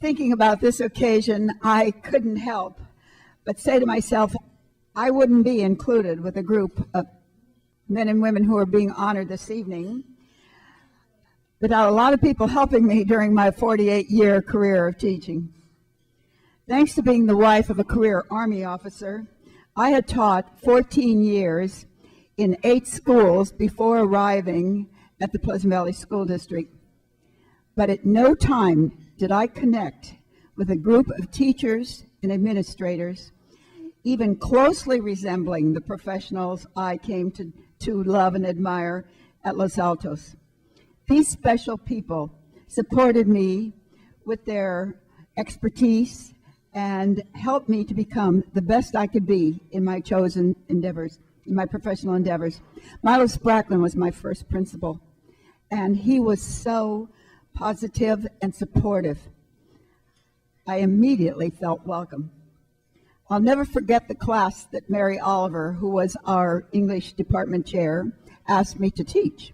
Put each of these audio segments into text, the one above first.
Thinking about this occasion, I couldn't help but say to myself, I wouldn't be included with a group of men and women who are being honored this evening without a lot of people helping me during my 48-year career of teaching. Thanks to being the wife of a career Army officer, I had taught 14 years in 8 schools before arriving at the Pleasant Valley School District. But at no time did I connect with a group of teachers and administrators even closely resembling the professionals I came to love and admire at Los Altos. These special people supported me with their expertise and helped me to become the best I could be in my chosen endeavors, in my professional endeavors. Milo Spracklin was my first principal, and he was so positive and supportive. I immediately felt welcome. I'll never forget the class that Mary Oliver, who was our English department chair, asked me to teach.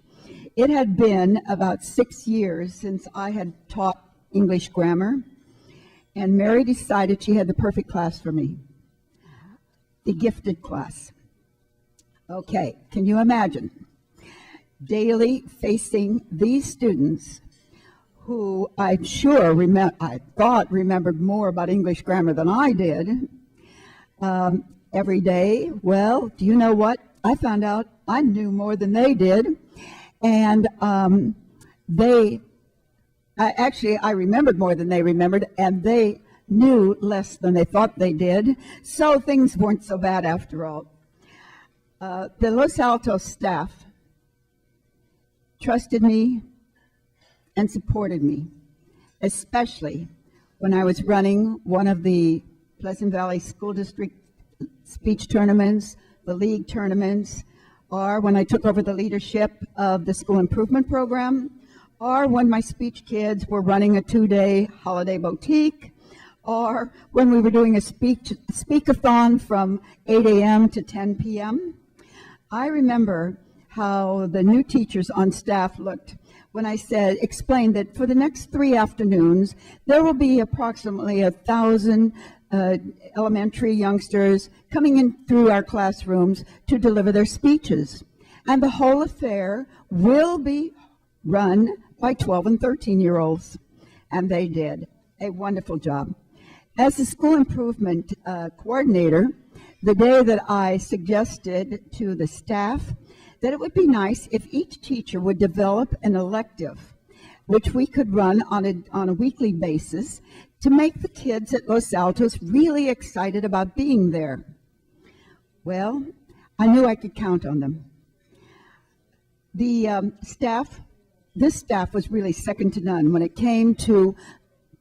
It had been about 6 years since I had taught English grammar, and Mary decided she had the perfect class for me, the gifted class. Okay, can you imagine daily facing these students who I'm sure I thought remembered more about English grammar than I did every day? Well, do you know what? I found out I knew more than they did, and I remembered more than they remembered, and they knew less than they thought they did, so things weren't so bad after all. The Los Altos staff trusted me and supported me, especially when I was running one of the Pleasant Valley School District speech tournaments, the league tournaments, or when I took over the leadership of the school improvement program, or when my speech kids were running a 2-day holiday boutique, or when we were doing a speak-a-thon from 8 a.m. to 10 p.m. I remember how the new teachers on staff looked when I explained that for the next 3 afternoons, there will be approximately 1,000 elementary youngsters coming in through our classrooms to deliver their speeches. And the whole affair will be run by 12 and 13-year-olds. And they did a wonderful job. As the school improvement coordinator, the day that I suggested to the staff that it would be nice if each teacher would develop an elective which we could run on a weekly basis to make the kids at Los Altos really excited about being there. Well, I knew I could count on them. The this staff was really second to none when it came to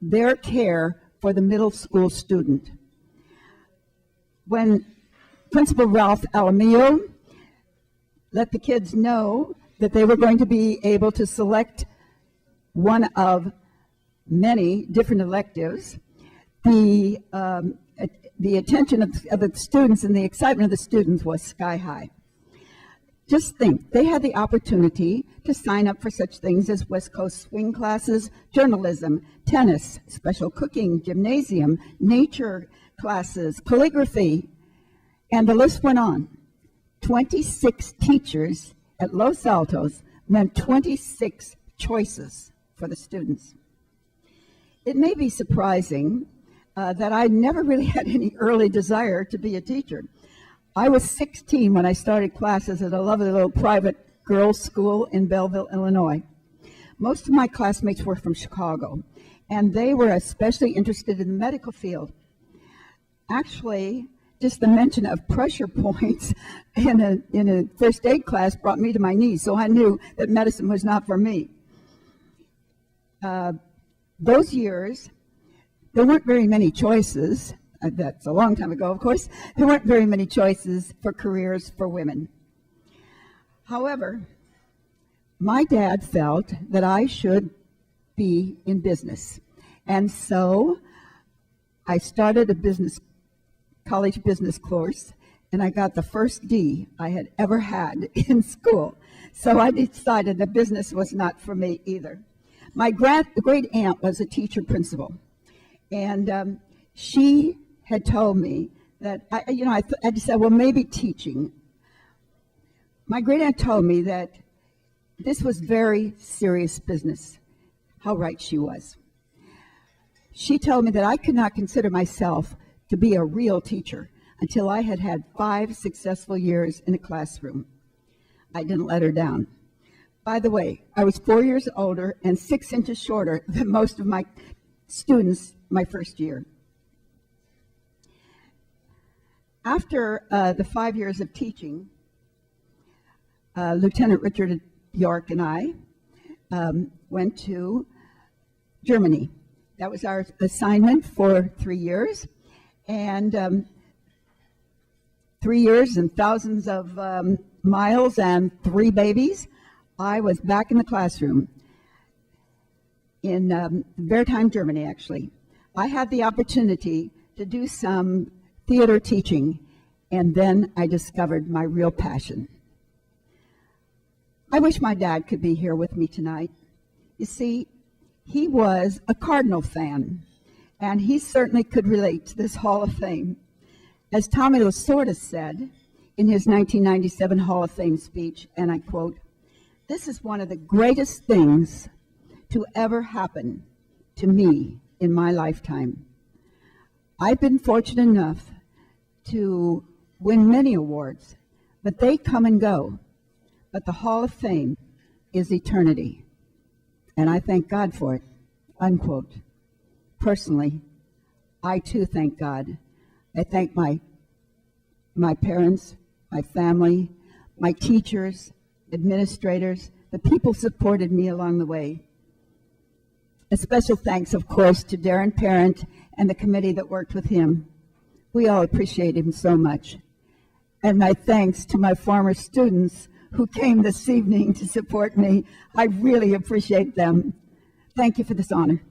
their care for the middle school student. When Principal Ralph Alamillo let the kids know that they were going to be able to select one of many different electives, the attention of the students and the excitement of the students was sky high. Just think, they had the opportunity to sign up for such things as West Coast swing classes, journalism, tennis, special cooking, gymnasium, nature classes, calligraphy, and the list went on. 26 teachers at Los Altos meant 26 choices for the students. It may be surprising that I never really had any early desire to be a teacher. I was 16 when I started classes at a lovely little private girls' school in Belleville, Illinois. Most of my classmates were from Chicago, and they were especially interested in the medical field. Actually, just the mention of pressure points in a first aid class brought me to my knees, so I knew that medicine was not for me. Those years, there weren't very many choices. That's a long time ago, of course. There weren't very many choices for careers for women. However, my dad felt that I should be in business. And so I started a college business course, and I got the first D I had ever had in school. So I decided that business was not for me either. My great aunt was a teacher principal, And she had told me that, I just said, well, maybe teaching. My great aunt told me that this was very serious business. How right she was. She told me that I could not consider myself to be a real teacher until I had had 5 successful years in a classroom. I didn't let her down. By the way, I was 4 years older and 6 inches shorter than most of my students my first year. After the 5 years of teaching, Lieutenant Richard Bjork and I went to Germany. That was our assignment for 3 years. And 3 years and thousands of miles and 3 babies, I was back in the classroom in Wertheim, Germany, actually. I had the opportunity to do some theater teaching, and then I discovered my real passion. I wish my dad could be here with me tonight. You see, he was a Cardinal fan, and he certainly could relate to this Hall of Fame. As Tommy Lasorda said in his 1997 Hall of Fame speech, and I quote, "This is one of the greatest things to ever happen to me in my lifetime. I've been fortunate enough to win many awards, but they come and go. But the Hall of Fame is eternity, and I thank God for it," unquote. Personally, I too thank God. I thank my parents, my family, my teachers, administrators, the people who supported me along the way. A special thanks, of course, to Darren Parent and the committee that worked with him. We all appreciate him so much. And my thanks to my former students who came this evening to support me. I really appreciate them. Thank you for this honor.